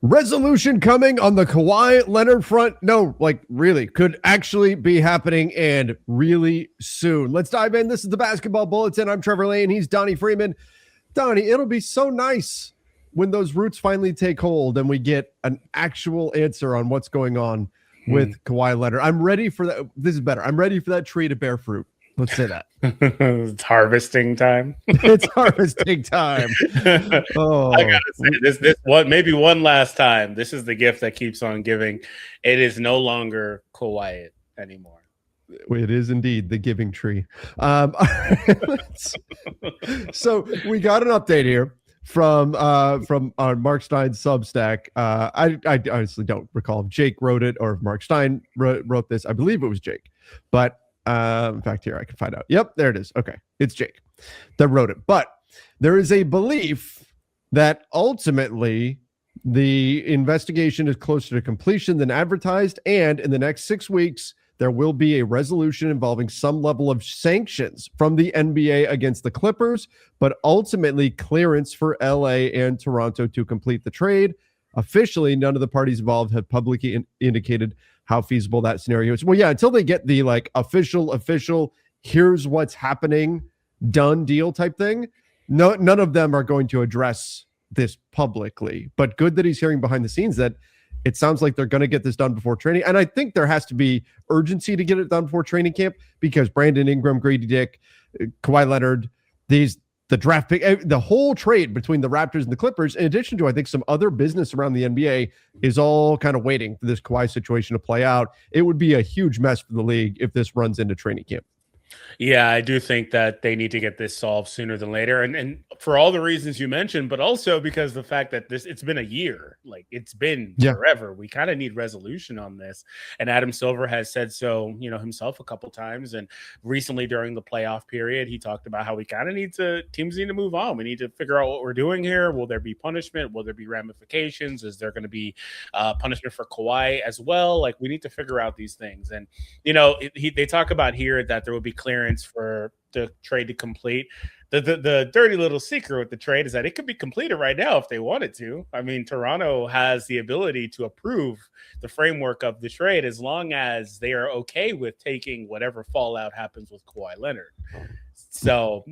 Resolution coming on the Kawhi Leonard front. No, really could actually be happening and really soon. Let's dive in. This is the Basketball Bulletin. I'm Trevor Lane. He's Donnie Freeman. Donnie, it'll be so nice when those roots finally take hold and we get an actual answer on what's going on with Kawhi Leonard. I'm ready for that. This is better. I'm ready for that tree to bear fruit. Let's say that. It's harvesting time. It's harvesting time. Oh, I gotta say this one, maybe one last time. This is the gift that keeps on giving. It is no longer Kawhi anymore. It is indeed the giving tree. So we got an update here from Mark Stein's Substack. I honestly don't recall if Jake wrote it or if Mark Stein wrote this. I believe it was Jake, but in fact, here I can find out. Yep, there it is. Okay, it's Jake that wrote it. But there is a belief that ultimately the investigation is closer to completion than advertised, and in the next 6 weeks, there will be a resolution involving some level of sanctions from the NBA against the Clippers, but ultimately clearance for LA and Toronto to complete the trade. Officially, none of the parties involved have publicly indicated how feasible that scenario is. Well, yeah, until they get the official, here's what's happening, done deal type thing, none of them are going to address this publicly. But good that he's hearing behind the scenes that it sounds like they're going to get this done before training. And I think there has to be urgency to get it done before training camp because Brandon Ingram, Grady Dick, Kawhi Leonard, the draft pick, the whole trade between the Raptors and the Clippers, in addition to, I think, some other business around the NBA, is all kind of waiting for this Kawhi situation to play out. It would be a huge mess for the league if this runs into training camp. Yeah, I do think that they need to get this solved sooner than later. And for all the reasons you mentioned, but also because the fact that it's been a year, like it's been forever. We kind of need resolution on this. And Adam Silver has said so, himself a couple times. And recently during the playoff period, he talked about how we kind of teams need to move on. We need to figure out what we're doing here. Will there be punishment? Will there be ramifications? Is there going to be punishment for Kawhi as well? Like we need to figure out these things. And, they talk about here that there will be clearance for the trade to complete. The dirty little secret with the trade is that it could be completed right now if they wanted to. I mean, Toronto has the ability to approve the framework of the trade as long as they are okay with taking whatever fallout happens with Kawhi Leonard. So,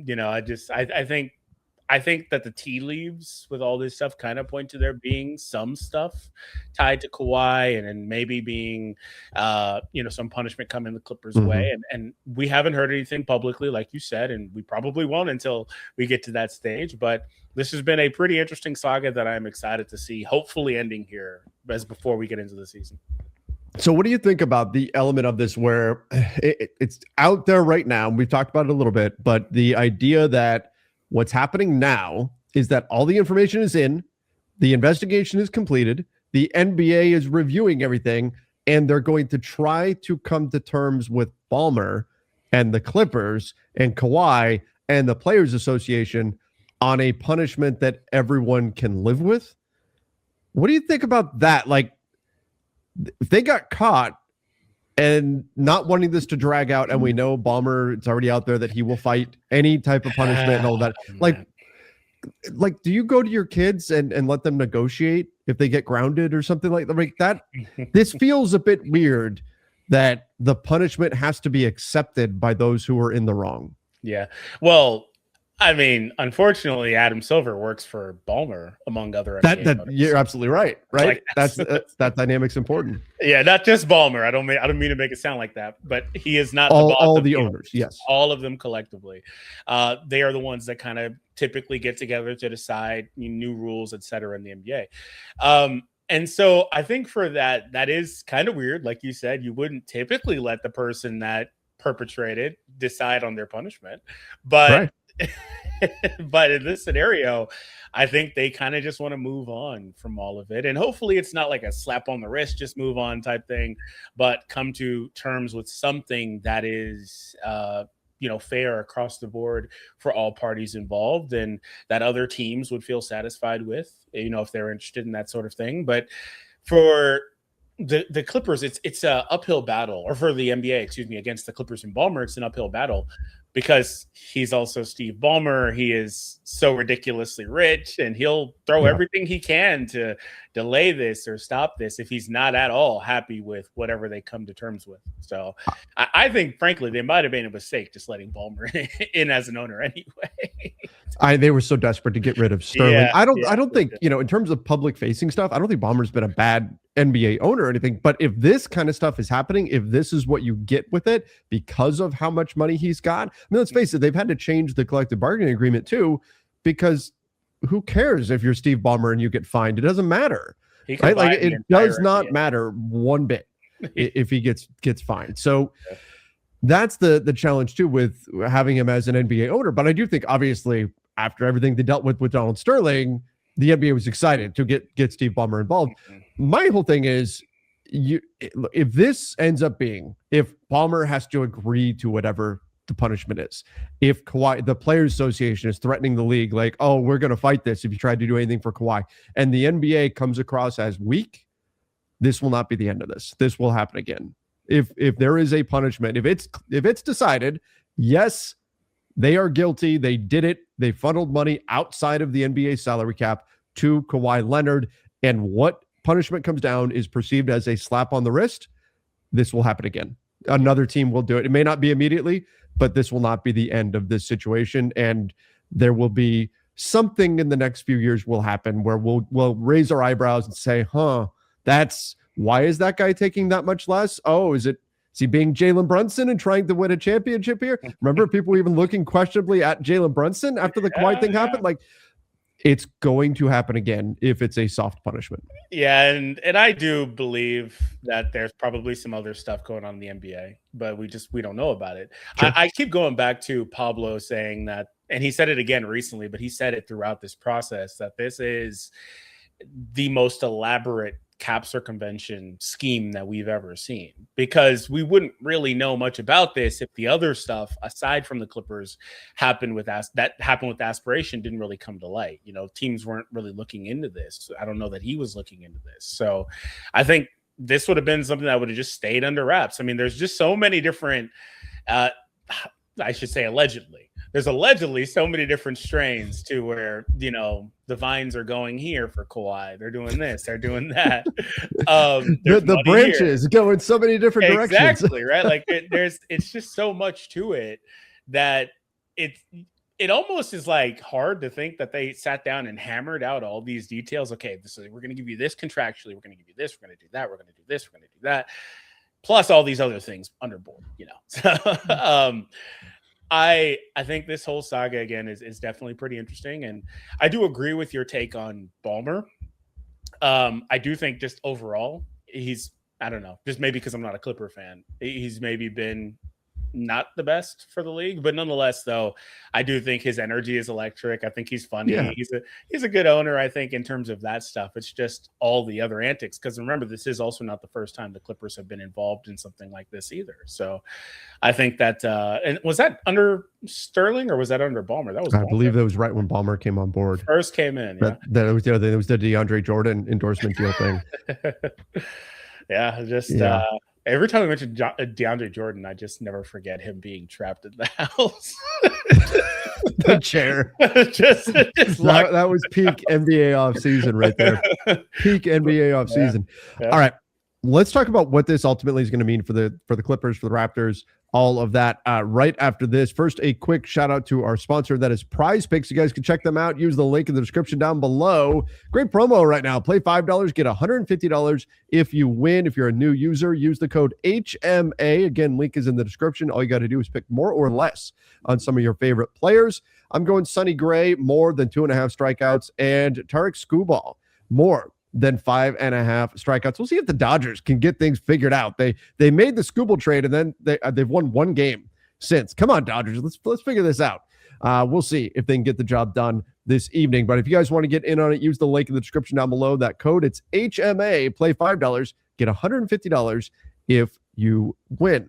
I think that the tea leaves with all this stuff kind of point to there being some stuff tied to Kawhi and maybe being, some punishment coming the Clippers' way. And we haven't heard anything publicly, like you said, and we probably won't until we get to that stage. But this has been a pretty interesting saga that I'm excited to see, hopefully ending here as before we get into the season. So what do you think about the element of this where it's out there right now? We've talked about it a little bit, but the idea that what's happening now is that all the information is in, the investigation is completed, the NBA is reviewing everything, and they're going to try to come to terms with Ballmer and the Clippers and Kawhi and the Players Association on a punishment that everyone can live with. What do you think about that? Like, if they got caught and not wanting this to drag out, and we know Ballmer, it's already out there that he will fight any type of punishment and all that. Like, do you go to your kids and let them negotiate if they get grounded or something like that? This feels a bit weird that the punishment has to be accepted by those who are in the wrong. Yeah. Well, I mean, unfortunately, Adam Silver works for Ballmer, among other. That you're absolutely right. Like, that dynamic's important. Yeah, not just Ballmer. I don't mean to make it sound like that, but he is not all the owners. Yes, all of them collectively. They are the ones that kind of typically get together to decide new rules, et cetera, in the NBA. And so I think for that is kind of weird. Like you said, you wouldn't typically let the person that perpetrated decide on their punishment, but. Right. But in this scenario, I think they kind of just want to move on from all of it. And hopefully it's not like a slap on the wrist, just move on type thing, but come to terms with something that is, fair across the board for all parties involved and that other teams would feel satisfied with, if they're interested in that sort of thing. But for the Clippers, it's a uphill battle, or for the NBA, against the Clippers and Ballmer, it's an uphill battle. because he's also Steve Ballmer. He is so ridiculously rich, and he'll throw everything he can to delay this or stop this if he's not at all happy with whatever they come to terms with. So I think, frankly, they might have made a mistake just letting Ballmer in as an owner anyway. They were so desperate to get rid of Sterling. Yeah, I don't think, in terms of public facing stuff, I don't think Ballmer's been a bad NBA owner or anything. But if this kind of stuff is happening, if this is what you get with it because of how much money he's got, I mean, let's face it, they've had to change the collective bargaining agreement too, because who cares if you're Steve Ballmer and you get fined? It doesn't matter, right? Like it does not matter one bit if he gets fined. So that's the challenge too with having him as an NBA owner. But I do think, obviously, after everything they dealt with Donald Sterling, the NBA was excited to get Steve Ballmer involved. My whole thing is, if this ends up being, if Ballmer has to agree to whatever the punishment is, if Kawhi, the Players Association, is threatening the league, like, oh, we're going to fight this if you try to do anything for Kawhi, and the NBA comes across as weak, this will not be the end of this. This will happen again. If there is a punishment, if it's decided, yes, they are guilty, they did it, they funneled money outside of the NBA salary cap to Kawhi Leonard, and what punishment comes down is perceived as a slap on the wrist, this will happen again. Another team will do it. It may not be immediately, but this will not be the end of this situation, and there will be something in the next few years will happen where we'll raise our eyebrows and say, why is that guy taking that much less? Oh, is he being Jalen Brunson and trying to win a championship here? Remember, people were even looking questionably at Jalen Brunson after the Kawhi thing happened? Like, it's going to happen again if it's a soft punishment. Yeah, and I do believe that there's probably some other stuff going on in the NBA, but we don't know about it. Sure. I keep going back to Pablo saying that, and he said it again recently, but he said it throughout this process, that this is the most elaborate cap circumvention scheme that we've ever seen, because we wouldn't really know much about this if the other stuff aside from the Clippers happened with Aspiration didn't really come to light. Teams weren't really looking into this. I don't know that he was looking into this. So I think this would have been something that would have just stayed under wraps. I mean, there's just so many different I should say allegedly. There's allegedly so many different strains to where, the vines are going here for Kawhi. They're doing this, they're doing that. The branches go in so many different directions. Exactly, right? Like it's just so much to it that it almost is like hard to think that they sat down and hammered out all these details. Okay, we're going to give you this contractually. We're going to give you this. We're going to do that. We're going to do this. We're going to do that. Plus all these other things underboard, So I think this whole saga again is definitely pretty interesting, and I do agree with your take on Ballmer. I do think just overall I don't know, just maybe because I'm not a Clipper fan, he's maybe been not the best for the league, but nonetheless, though, I do think his energy is electric. I think he's funny. Yeah. He's a good owner, I think, in terms of that stuff. It's just all the other antics, because remember, this is also not the first time the Clippers have been involved in something like this either. So I think that and was that under Sterling or was that under Ballmer? That was I believe that was right when Ballmer came on board. First came in. That was the DeAndre Jordan endorsement deal thing. Yeah, just every time I mention DeAndre Jordan, I just never forget him being trapped in the house. The chair. just that was peak NBA offseason right there. Peak NBA offseason. Yeah. All right. Let's talk about what this ultimately is going to mean for the Clippers, for the Raptors, all of that right after this. First, a quick shout out to our sponsor, that is Prize Picks. You guys can check them out. Use the link in the description down below. Great promo right now. Play $5, get $150 if you win. If you're a new user, use the code HMA. Again, link is in the description. All you got to do is pick more or less on some of your favorite players. I'm going Sonny Gray, more than 2.5 strikeouts, and Tarek Skubal, more than 5.5 strikeouts. We'll see if the Dodgers can get things figured out. They made the Skubal trade, and then they've won one game since. Come on, Dodgers, let's figure this out. We'll see if they can get the job done this evening. But if you guys want to get in on it, use the link in the description down below. That code, it's HMA. Play $5, get $150 if you win.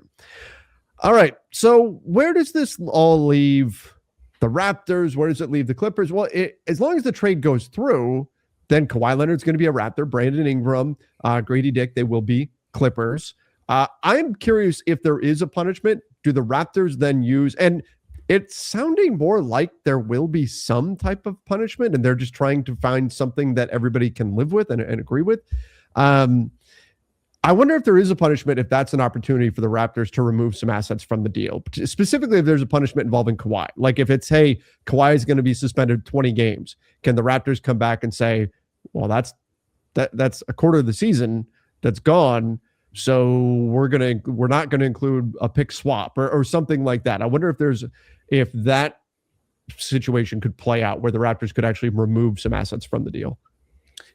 All right, so where does this all leave the Raptors? Where does it leave the Clippers? Well, as long as the trade goes through, then Kawhi Leonard's going to be a Raptor. Brandon Ingram, Grady Dick, they will be Clippers. I'm curious if there is a punishment. Do the Raptors then use, and it's sounding more like there will be some type of punishment, and they're just trying to find something that everybody can live with and agree with. I wonder if there is a punishment, if that's an opportunity for the Raptors to remove some assets from the deal. Specifically, if there's a punishment involving Kawhi. Like if it's, hey, Kawhi is going to be suspended 20 games. Can the Raptors come back and say, well, that's a quarter of the season that's gone, so we're not going to include a pick swap or something like that. I wonder if that situation could play out where the Raptors could actually remove some assets from the deal.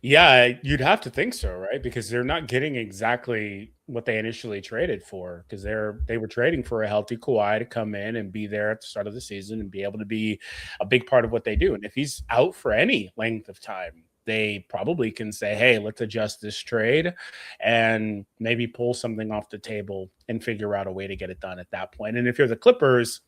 Yeah, you'd have to think so, right? Because they're not getting exactly what they initially traded for, because they were trading for a healthy Kawhi to come in and be there at the start of the season and be able to be a big part of what they do. And if he's out for any length of time, they probably can say, hey, let's adjust this trade and maybe pull something off the table and figure out a way to get it done at that point. And if you're the Clippers,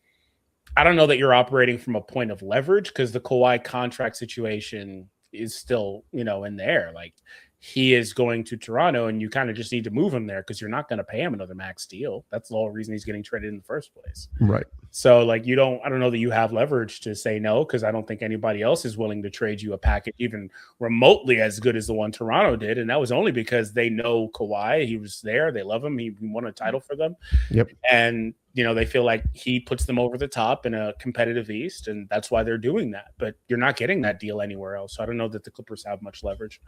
I don't know that you're operating from a point of leverage, because the Kawhi contract situation is still, in the air. Like, he is going to Toronto and you kind of just need to move him there because you're not going to pay him another max deal. That's the whole reason he's getting traded in the first place. Right. So like, I don't know that you have leverage to say no, because I don't think anybody else is willing to trade you a package even remotely as good as the one Toronto did. And that was only because they know Kawhi. He was there. They love him. He won a title for them. Yep. And, they feel like he puts them over the top in a competitive East, and that's why they're doing that. But you're not getting that deal anywhere else. So I don't know that the Clippers have much leverage.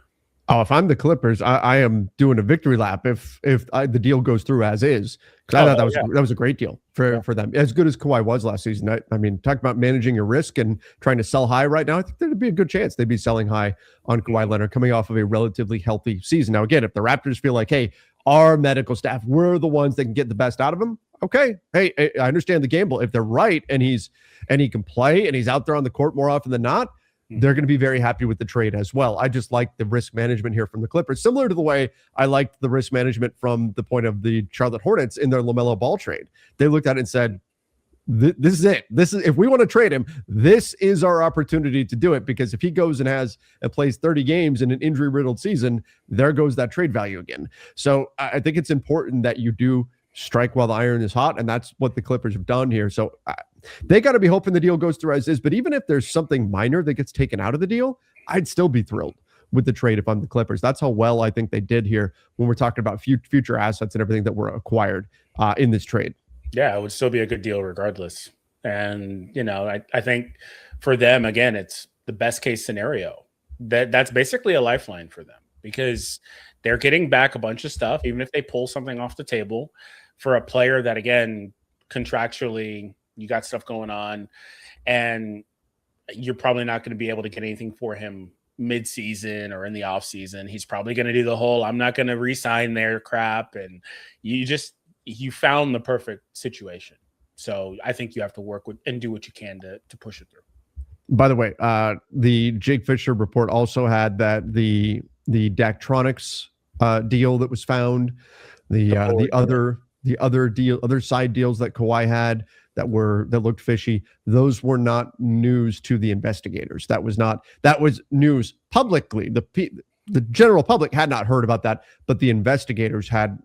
Oh, if I'm the Clippers, I am doing a victory lap if the deal goes through as is, because I thought that was a great deal for them. As good as Kawhi was last season. I mean, talk about managing your risk and trying to sell high right now. I think there'd be a good chance they'd be selling high on Kawhi Leonard coming off of a relatively healthy season. Now, again, if the Raptors feel like, hey, our medical staff, we're the ones that can get the best out of him. Okay. Hey, I understand the gamble. If they're right and he can play and he's out there on the court more often than not, they're going to be very happy with the trade as well. I just like the risk management here from the Clippers, similar to the way I liked the risk management from the point of the Charlotte Hornets in their LaMelo Ball trade. They looked at it and said, this is it. This is, if we want to trade him, this is our opportunity to do it, because if he goes and plays 30 games in an injury riddled season, there goes that trade value again. So I think it's important that you do strike while the iron is hot, and that's what the Clippers have done here. So they got to be hoping the deal goes through as is. But even if there's something minor that gets taken out of the deal, I'd still be thrilled with the trade if I'm the Clippers. That's how well I think they did here when we're talking about future assets and everything that were acquired in this trade. Yeah, it would still be a good deal regardless. And, I think for them, again, it's the best case scenario. That's basically a lifeline for them, because they're getting back a bunch of stuff, even if they pull something off the table for a player that, again, contractually, you got stuff going on, and you're probably not going to be able to get anything for him mid-season or in the off-season. He's probably going to do the whole, I'm not going to re-sign their crap, and you found the perfect situation. So I think you have to work with and do what you can to push it through. By the way, the Jake Fisher report also had that the Daktronics deal that was found, the other side deals that Kawhi had that looked fishy, those were not news to the investigators. That was news publicly. The general public had not heard about that, but the investigators had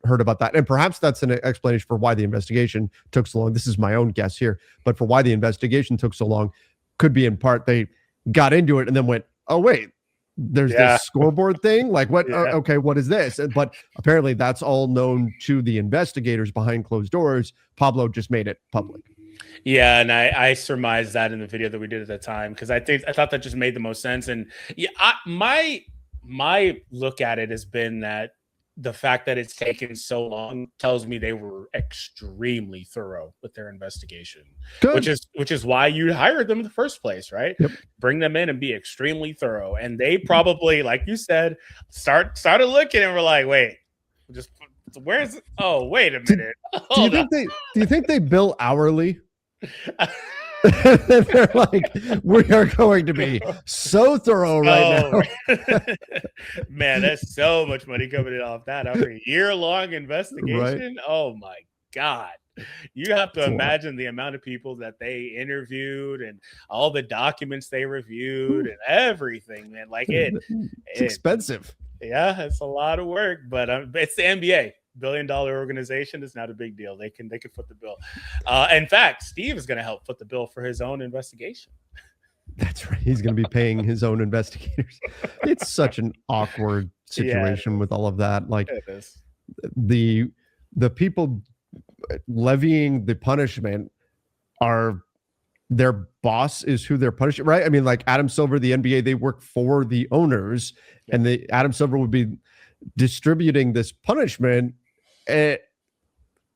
heard about that. And perhaps that's an explanation for why the investigation took so long. This is my own guess here, but for why the investigation took so long could be in part they got into it and then went, oh, wait, there's this scoreboard thing. Like what? Yeah. Okay, what is this? But apparently that's all known to the investigators behind closed doors. Pablo just made it public. Yeah, and I surmised that in the video that we did at the time, because I thought that just made the most sense. And yeah, my look at it has been that the fact that it's taken so long tells me they were extremely thorough with their investigation. Good. which is why you hired them in the first place, right? Yep. Bring them in and be extremely thorough. And they probably, like you said, started looking and were like, wait, where's it? Oh, wait a minute. Do you think they bill hourly? They're like, we are going to be so thorough right now. Man, that's so much money coming in off that after a year-long investigation. Right? Oh my God. You have to imagine the amount of people that they interviewed and all the documents they reviewed and everything, man. Like it's expensive. Yeah, it's a lot of work, but it's the NBA. billion-dollar organization, it's not a big deal. They can foot the bill. In fact, Steve is going to help foot the bill for his own investigation. That's right. He's going to be paying his own investigators. It's such an awkward situation with all of that. Like the people levying the punishment are their boss is who they're punishing, right? I mean, like Adam Silver, the NBA, they work for the owners, and Adam Silver would be distributing this punishment to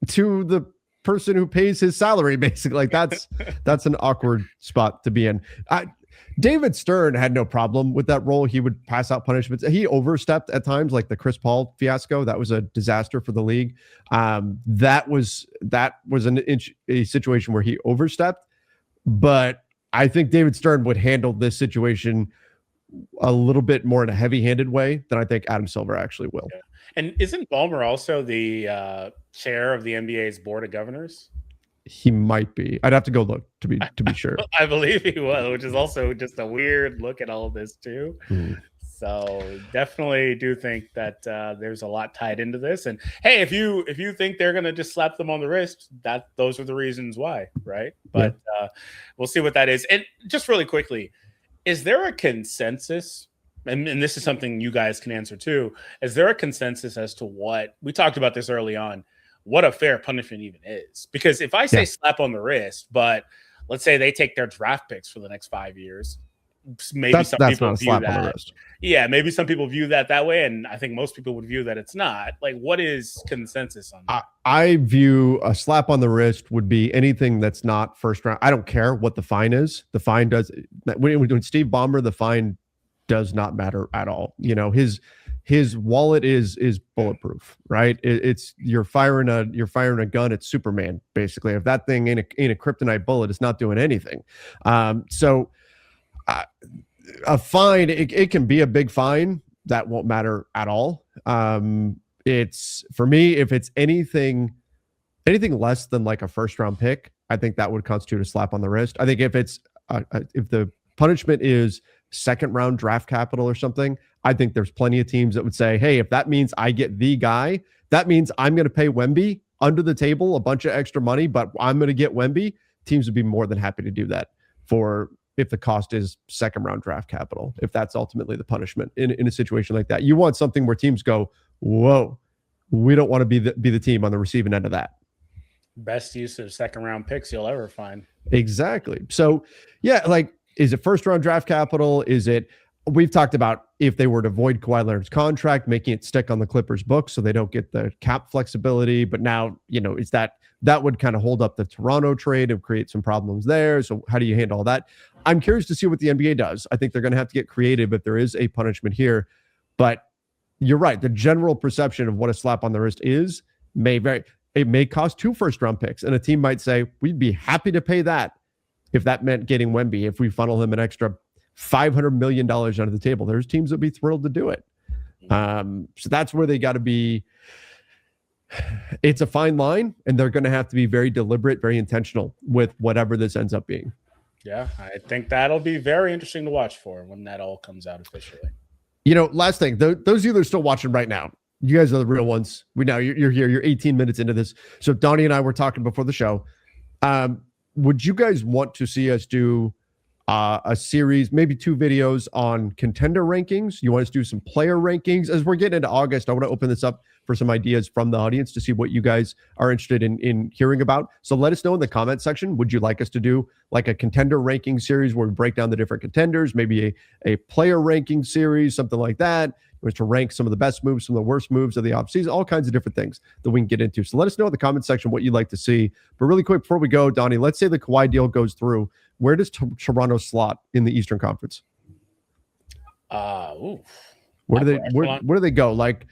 the person who pays his salary, basically. Like that's an awkward spot to be in. David Stern had no problem with that role. He would pass out punishments. He overstepped at times, like the Chris Paul fiasco. That was a disaster for the league. That was a situation where he overstepped. But I think David Stern would handle this situation a little bit more in a heavy-handed way than I think Adam Silver actually will. Yeah. And isn't Ballmer also the chair of the NBA's board of governors? He might be. I'd have to go look to be sure. I believe he was, which is also just a weird look at all of this too. So definitely do think that there's a lot tied into this. And hey, if you think they're gonna just slap them on the wrist, those are the reasons why, right? But we'll see what that is. And just really quickly, is there a consensus? And this is something you guys can answer too. Is there a consensus as to what we talked about this early on? What a fair punishment even is? Because if I say slap on the wrist, but let's say they take their draft picks for the next 5 years, maybe some people view that. Yeah, maybe some people view that way, and I think most people would view that it's not. Like, what is consensus on that? I view a slap on the wrist would be anything that's not first round. I don't care what the fine is. The fine does when Steve Ballmer, the fine does not matter at all. You know, his wallet is bulletproof, right? It's you're firing a gun at Superman, basically. If that thing ain't a kryptonite bullet, it's not doing anything. So a fine, it can be a big fine that won't matter at all. It's for me, if it's anything less than like a first round pick, I think that would constitute a slap on the wrist. I think if it's if the punishment is second round draft capital or something, I think there's plenty of teams that would say, hey, if that means I get the guy, that means I'm going to pay Wemby under the table a bunch of extra money, but I'm going to get Wemby. Teams would be more than happy to do that if the cost is second round draft capital, if that's ultimately the punishment in a situation like that. You want something where teams go, whoa, we don't want to be the team on the receiving end of that. Best use of second round picks you'll ever find. Exactly. So yeah, like, is it first round draft capital? We've talked about if they were to void Kawhi Leonard's contract, making it stick on the Clippers books so they don't get the cap flexibility. But now, is that would kind of hold up the Toronto trade and create some problems there. So how do you handle all that? I'm curious to see what the NBA does. I think they're going to have to get creative if there is a punishment here. But you're right. The general perception of what a slap on the wrist is may vary. It may cost 2 first round picks, and a team might say, we'd be happy to pay that if that meant getting Wemby, if we funnel him an extra $500 million under the table. There's teams that would be thrilled to do it. So that's where they got to be. It's a fine line, and they're going to have to be very deliberate, very intentional with whatever this ends up being. Yeah, I think that'll be very interesting to watch for when that all comes out officially. Last thing, those of you that are still watching right now, you guys are the real ones. You're here. You're 18 minutes into this. So Donnie and I were talking before the show. Would you guys want to see us do a series, maybe 2 videos on contender rankings? You want us to do some player rankings? As we're getting into August, I want to open this up for some ideas from the audience to see what you guys are interested in hearing about. So let us know in the comment section. Would you like us to do like a contender ranking series where we break down the different contenders, maybe a player ranking series, something like that, or to rank some of the best moves, some of the worst moves of the offseason, all kinds of different things that we can get into. So let us know in the comment section what you'd like to see. But really quick, before we go, Donnie, let's say the Kawhi deal goes through. Where does Toronto slot in the Eastern Conference? Where do they go? Like,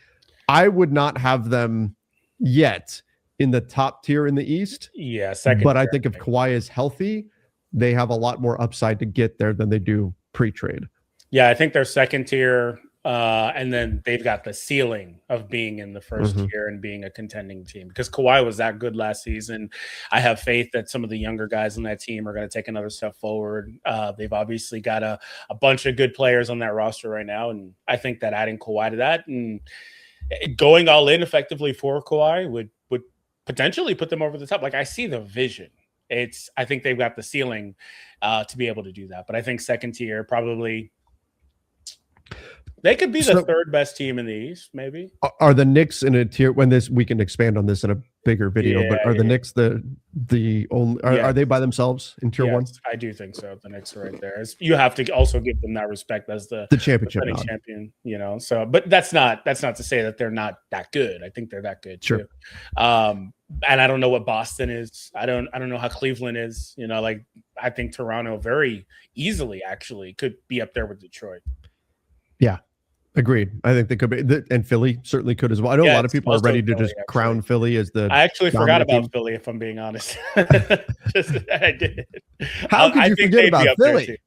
I would not have them yet in the top tier in the East. Yeah, second. But I think if Kawhi is healthy, they have a lot more upside to get there than they do pre-trade. Yeah, I think they're second tier. And then they've got the ceiling of being in the first tier and being a contending team because Kawhi was that good last season. I have faith that some of the younger guys on that team are going to take another step forward. They've obviously got a bunch of good players on that roster right now. And I think that adding Kawhi to that, and going all in effectively for Kawhi would potentially put them over the top. Like, I see the vision. I think they've got the ceiling to be able to do that. But I think second tier, probably they could be the third best team in the East, maybe. Are the Knicks in a tier when we can expand on this in a bigger video, but are the Knicks the only are they by themselves in tier one? I do think so. The Knicks are right there. You have to also give them that respect as the championship champion, so but that's not to say that they're not that good. I think they're that good too. And I don't know what Boston is. I don't know how Cleveland is. Like, I think Toronto very easily actually could be up there with Detroit. Yeah. Agreed. I think they could be, and Philly certainly could as well. I know a lot of people are ready to just crown Philly as the. I actually forgot about Philly, if I'm being honest. I did. How could you forget about Philly?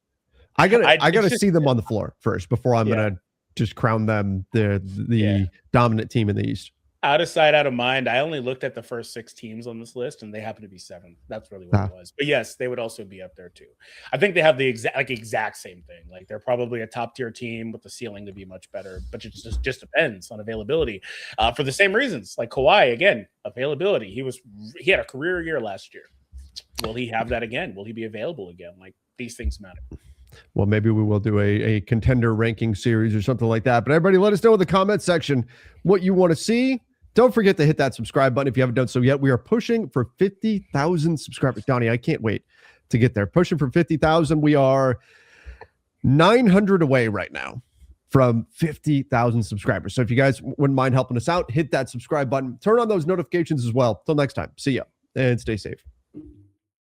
I gotta see them on the floor first before I'm gonna just crown them the dominant team in the East. Out of sight, out of mind. I only looked at the first 6 teams on this list, and they happen to be 7. That's really what it was. But yes, they would also be up there too. I think they have the exact same thing. Like, they're probably a top tier team with the ceiling to be much better, but it just depends on availability. For the same reasons, like Kawhi, again, availability. He had a career year last year. Will he have that again? Will he be available again? Like, these things matter. Well, maybe we will do a contender ranking series or something like that. But everybody, let us know in the comment section what you want to see. Don't forget to hit that subscribe button if you haven't done so yet. We are pushing for 50,000 subscribers. Donnie, I can't wait to get there. Pushing for 50,000. We are 900 away right now from 50,000 subscribers. So if you guys wouldn't mind helping us out, hit that subscribe button. Turn on those notifications as well. Till next time. See ya and stay safe.